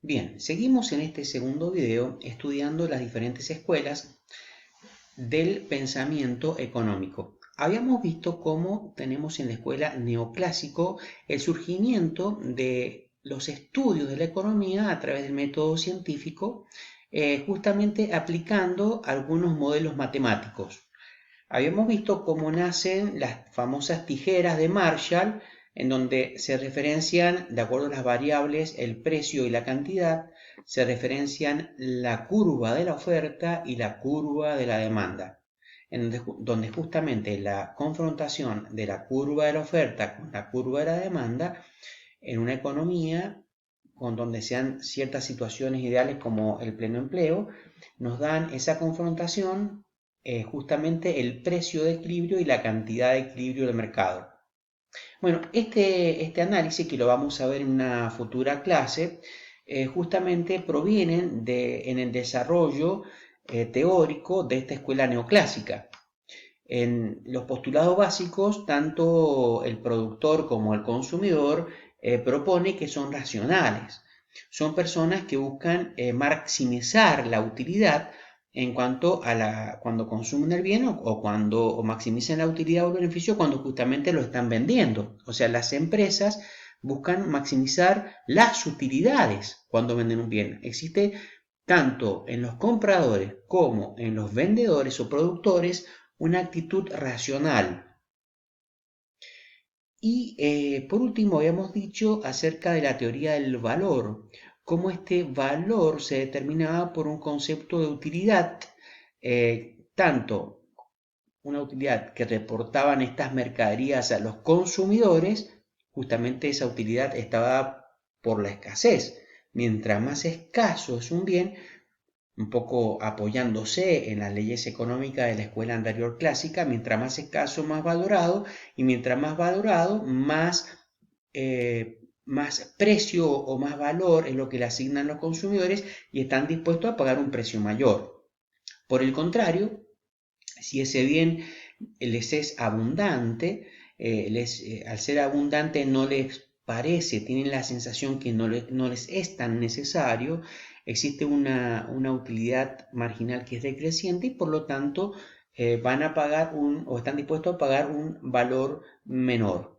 Bien, seguimos en este segundo video estudiando las diferentes escuelas del pensamiento económico. Habíamos visto cómo tenemos en la escuela neoclásico el surgimiento de los estudios de la economía a través del método científico, justamente aplicando algunos modelos matemáticos. Habíamos visto cómo nacen las famosas tijeras de Marshall, en donde se referencian, de acuerdo a las variables, el precio y la cantidad, se referencian la curva de la oferta y la curva de la demanda, en donde justamente la confrontación de la curva de la oferta con la curva de la demanda en una economía con donde sean ciertas situaciones ideales como el pleno empleo, nos dan esa confrontación, justamente el precio de equilibrio y la cantidad de equilibrio del mercado. Bueno, este análisis, que lo vamos a ver en una futura clase, justamente provienen en el desarrollo teórico de esta escuela neoclásica. En los postulados básicos, tanto el productor como el consumidor propone que son racionales. Son personas que buscan maximizar la utilidad en cuanto a cuando consumen el bien o cuando maximizan la utilidad o el beneficio cuando justamente lo están vendiendo. O sea, las empresas buscan maximizar las utilidades cuando venden un bien. Existe tanto en los compradores como en los vendedores o productores una actitud racional. Y por último habíamos dicho acerca de la teoría del valor, cómo este valor se determinaba por un concepto de utilidad, tanto una utilidad que reportaban estas mercaderías a los consumidores, justamente esa utilidad estaba por la escasez. Mientras más escaso es un bien, un poco apoyándose en las leyes económicas de la escuela anterior clásica, mientras más escaso, más valorado, y mientras más valorado, más precio o más valor es lo que le asignan los consumidores y están dispuestos a pagar un precio mayor. Por el contrario, si ese bien les es abundante, al ser abundante no les parece, tienen la sensación que no les es tan necesario, existe una utilidad marginal que es decreciente y por lo tanto van a pagar o están dispuestos a pagar un valor menor.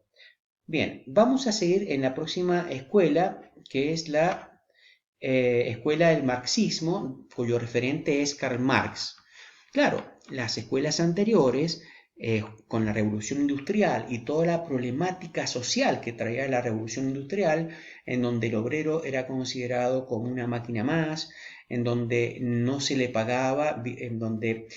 Bien, vamos a seguir en la próxima escuela, que es la escuela del marxismo, cuyo referente es Karl Marx. Claro, las escuelas anteriores, con la revolución industrial y toda la problemática social que traía la revolución industrial, en donde el obrero era considerado como una máquina más, en donde no se le pagaba, en donde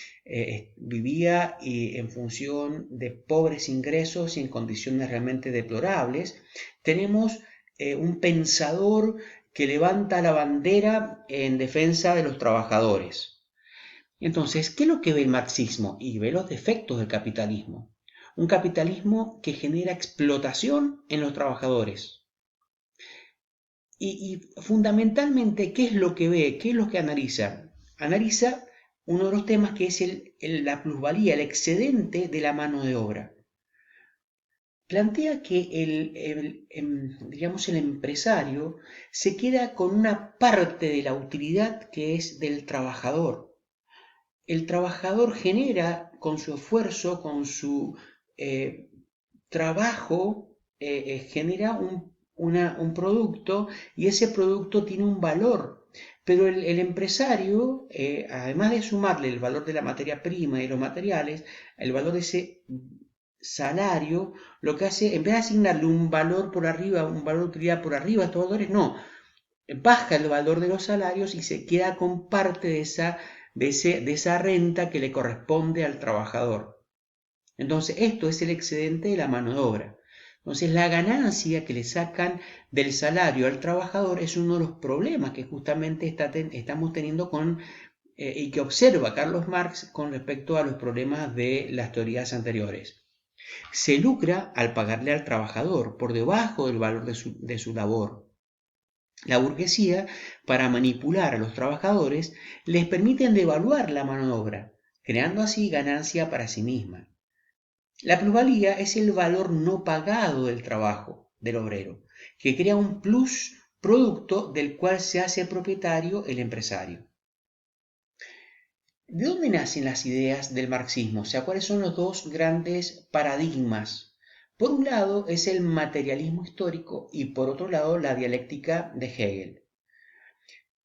vivía en función de pobres ingresos y en condiciones realmente deplorables, tenemos un pensador que levanta la bandera en defensa de los trabajadores. Entonces, ¿qué es lo que ve el marxismo? Y ve los defectos del capitalismo. Un capitalismo que genera explotación en los trabajadores. Y fundamentalmente, ¿qué es lo que ve? ¿Qué es lo que analiza? Analiza uno de los temas que es la plusvalía, el excedente de la mano de obra. Plantea que digamos, el empresario se queda con una parte de la utilidad que es del trabajador. El trabajador genera con su esfuerzo, con su trabajo, genera un producto y ese producto tiene un valor. Pero el empresario, además de sumarle el valor de la materia prima y de los materiales, el valor de ese salario, lo que hace, en vez de asignarle un valor por arriba, un valor de utilidad por arriba a estos valores, no, baja el valor de los salarios y se queda con parte de esa renta que le corresponde al trabajador. Entonces, esto es el excedente de la mano de obra. Entonces, la ganancia que le sacan del salario al trabajador es uno de los problemas que justamente estamos teniendo y que observa Carlos Marx con respecto a los problemas de las teorías anteriores. Se lucra al pagarle al trabajador por debajo del valor de su labor. La burguesía, para manipular a los trabajadores, les permiten devaluar la mano de obra, creando así ganancia para sí misma. La plusvalía es el valor no pagado del trabajo del obrero, que crea un plus producto del cual se hace propietario el empresario. ¿De dónde nacen las ideas del marxismo? O sea, ¿cuáles son los dos grandes paradigmas? Por un lado es el materialismo histórico y por otro lado la dialéctica de Hegel.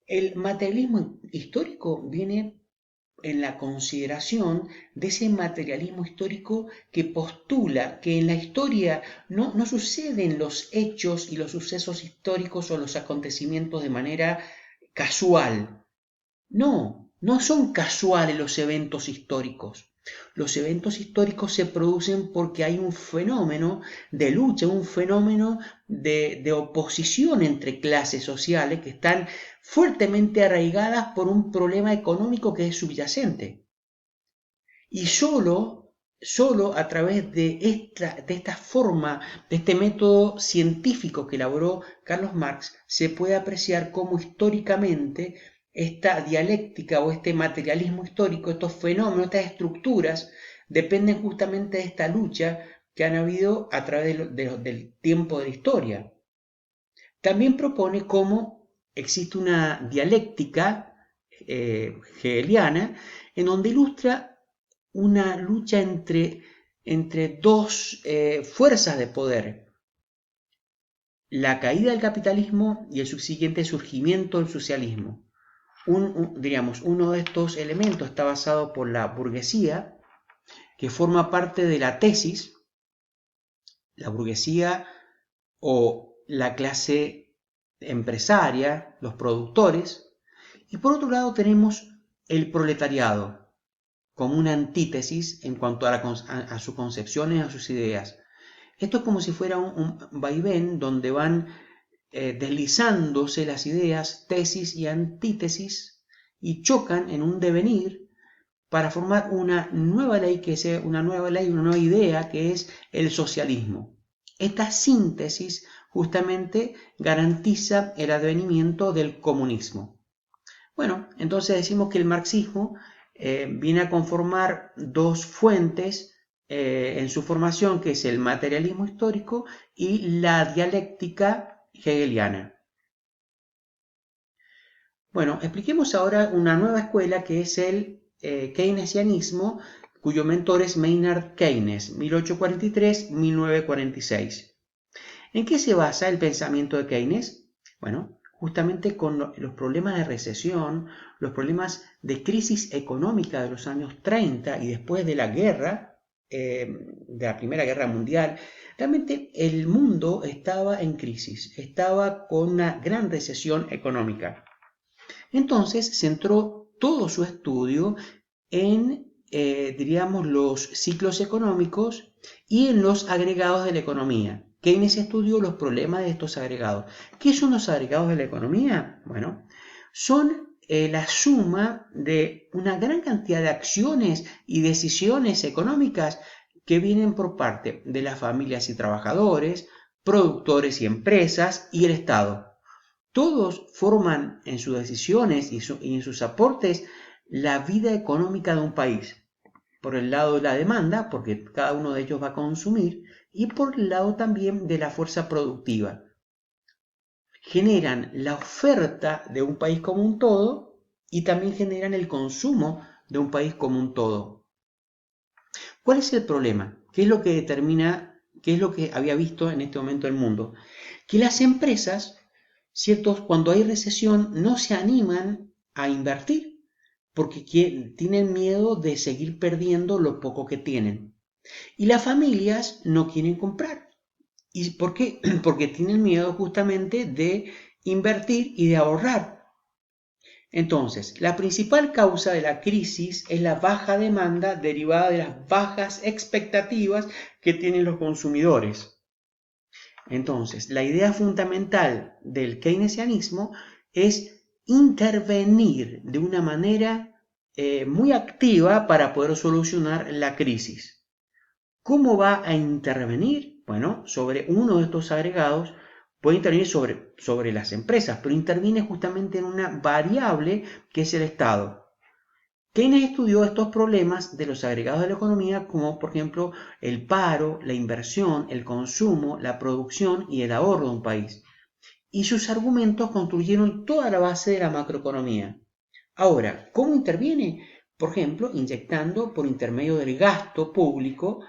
El materialismo histórico viene en la consideración de ese materialismo histórico que postula que en la historia no suceden los hechos y los sucesos históricos o los acontecimientos de manera casual. No son casuales los eventos históricos. Los eventos históricos se producen porque hay un fenómeno de lucha, un fenómeno de oposición entre clases sociales que están fuertemente arraigadas por un problema económico que es subyacente. Y solo a través de esta forma, de este método científico que elaboró Carlos Marx, se puede apreciar cómo históricamente esta dialéctica o este materialismo histórico, estos fenómenos, estas estructuras, dependen justamente de esta lucha que han habido a través del tiempo de la historia. También propone cómo existe una dialéctica hegeliana en donde ilustra una lucha entre dos fuerzas de poder: la caída del capitalismo y el subsiguiente surgimiento del socialismo. Diríamos, uno de estos elementos está basado por la burguesía, que forma parte de la tesis, la burguesía o la clase empresaria, los productores, y por otro lado tenemos el proletariado, como una antítesis en cuanto a sus concepciones, a sus ideas. Esto es como si fuera un vaivén donde van deslizándose las ideas, tesis y antítesis, y chocan en un devenir para formar una nueva ley, una nueva idea, que es el socialismo. Esta síntesis justamente garantiza el advenimiento del comunismo. Bueno, entonces decimos que el marxismo viene a conformar dos fuentes en su formación, que es el materialismo histórico y la dialéctica hegeliana. Bueno, expliquemos ahora una nueva escuela que es el keynesianismo, cuyo mentor es Maynard Keynes, 1843-1946. ¿En qué se basa el pensamiento de Keynes? Bueno, justamente con los problemas de recesión, los problemas de crisis económica de los años 30 y después de la guerra, de la Primera Guerra Mundial. Realmente el mundo estaba en crisis, estaba con una gran recesión económica. Entonces centró todo su estudio en, diríamos, los ciclos económicos y en los agregados de la economía. Keynes estudió los problemas de estos agregados. ¿Qué son los agregados de la economía? Bueno, son la suma de una gran cantidad de acciones y decisiones económicas que vienen por parte de las familias y trabajadores, productores y empresas y el Estado. Todos forman en sus decisiones y en sus aportes la vida económica de un país. Por el lado de la demanda, porque cada uno de ellos va a consumir, y por el lado también de la fuerza productiva. Generan la oferta de un país como un todo y también generan el consumo de un país como un todo. ¿Cuál es el problema? ¿Qué es lo que determina, qué es lo que había visto en este momento el mundo? Que las empresas, cuando hay recesión, no se animan a invertir porque tienen miedo de seguir perdiendo lo poco que tienen. Y las familias no quieren comprar. ¿Y por qué? Porque tienen miedo justamente de invertir y de ahorrar. Entonces, la principal causa de la crisis es la baja demanda derivada de las bajas expectativas que tienen los consumidores. Entonces, la idea fundamental del keynesianismo es intervenir de una manera muy activa para poder solucionar la crisis. ¿Cómo va a intervenir? Bueno, sobre uno de estos agregados puede intervenir sobre las empresas, pero interviene justamente en una variable que es el Estado. Keynes estudió estos problemas de los agregados de la economía, como por ejemplo el paro, la inversión, el consumo, la producción y el ahorro de un país. y sus argumentos construyeron toda la base de la macroeconomía. Ahora, ¿cómo interviene? Por ejemplo, inyectando por intermedio del gasto público,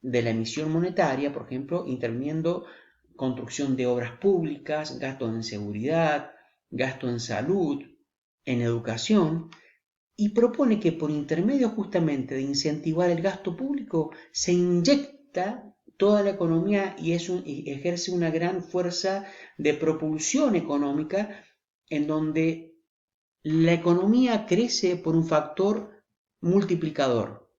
de la emisión monetaria, por ejemplo, interviniendo construcción de obras públicas, gasto en seguridad, gasto en salud, en educación, y propone que por intermedio justamente de incentivar el gasto público se inyecta toda la economía y ejerce una gran fuerza de propulsión económica en donde la economía crece por un factor multiplicador.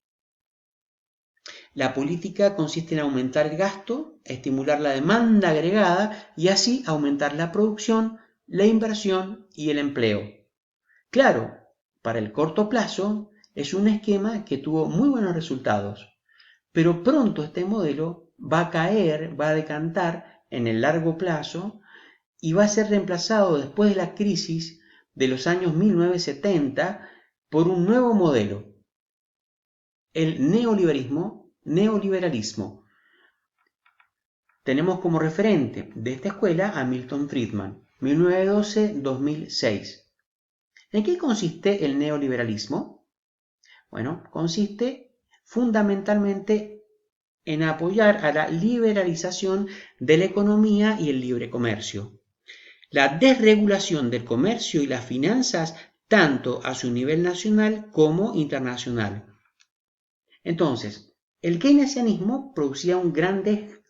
La política consiste en aumentar el gasto, estimular la demanda agregada y así aumentar la producción, la inversión y el empleo. Claro, para el corto plazo es un esquema que tuvo muy buenos resultados, pero pronto este modelo va a caer, va a decantar en el largo plazo y va a ser reemplazado después de la crisis de los años 1970 por un nuevo modelo, el neoliberalismo. Tenemos como referente de esta escuela a Milton Friedman, 1912-2006. ¿En qué consiste el neoliberalismo? Bueno, consiste fundamentalmente en apoyar a la liberalización de la economía y el libre comercio, la desregulación del comercio y las finanzas tanto a su nivel nacional como internacional. Entonces, el keynesianismo producía grandes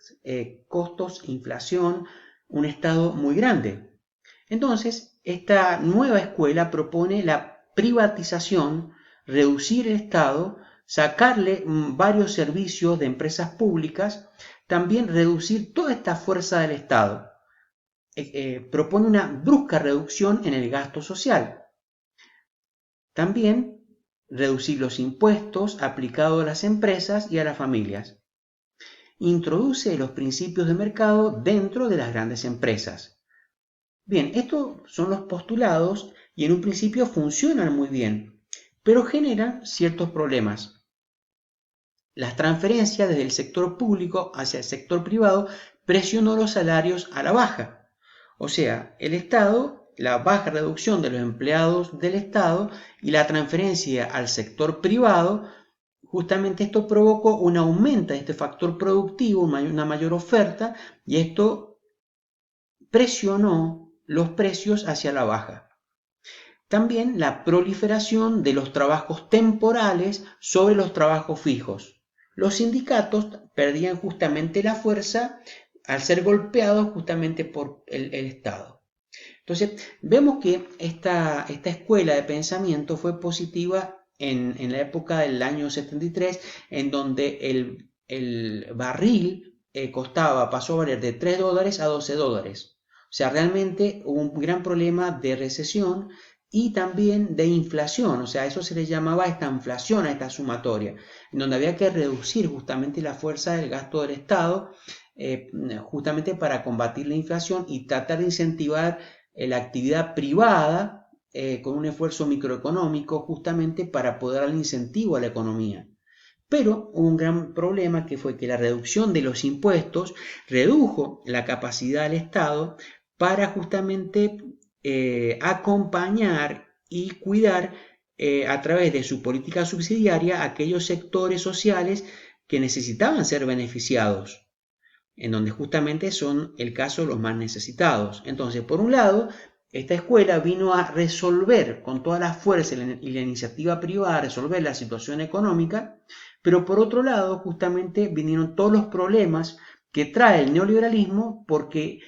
costos, inflación, un Estado muy grande. Entonces, esta nueva escuela propone la privatización, reducir el Estado, sacarle varios servicios de empresas públicas, también reducir toda esta fuerza del Estado. Propone una brusca reducción en el gasto social. También reducir los impuestos aplicados a las empresas y a las familias. Introduce los principios de mercado dentro de las grandes empresas. Bien, estos son los postulados y en un principio funcionan muy bien, pero generan ciertos problemas. Las transferencias desde el sector público hacia el sector privado presionó los salarios a la baja. O sea, el Estado, la baja reducción de los empleados del Estado y la transferencia al sector privado, justamente esto provocó un aumento de este factor productivo, una mayor oferta, y esto presionó los precios hacia la baja. También la proliferación de los trabajos temporales sobre los trabajos fijos. Los sindicatos perdían justamente la fuerza al ser golpeados justamente por el Estado. Entonces, vemos que esta escuela de pensamiento fue positiva en la época del año 73, en donde el barril pasó a valer de $3 a $12. O sea, realmente hubo un gran problema de recesión y también de inflación, o sea, eso se le llamaba esta inflación a esta sumatoria, en donde había que reducir justamente la fuerza del gasto del Estado, justamente para combatir la inflación y tratar de incentivar la actividad privada con un esfuerzo microeconómico justamente para poder dar incentivo a la economía. Pero hubo un gran problema que fue que la reducción de los impuestos redujo la capacidad del Estado para justamente acompañar y cuidar a través de su política subsidiaria aquellos sectores sociales que necesitaban ser beneficiados, en donde justamente son el caso los más necesitados. Entonces, por un lado, esta escuela vino a resolver con toda la fuerza y la iniciativa privada, a resolver la situación económica, pero por otro lado, justamente vinieron todos los problemas que trae el neoliberalismo porque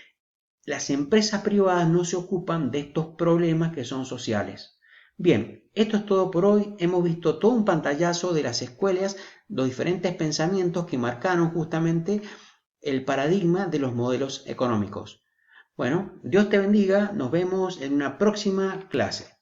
las empresas privadas no se ocupan de estos problemas que son sociales. Bien, esto es todo por hoy. Hemos visto todo un pantallazo de las escuelas, los diferentes pensamientos que marcaron justamente el paradigma de los modelos económicos. Bueno, Dios te bendiga. Nos vemos en una próxima clase.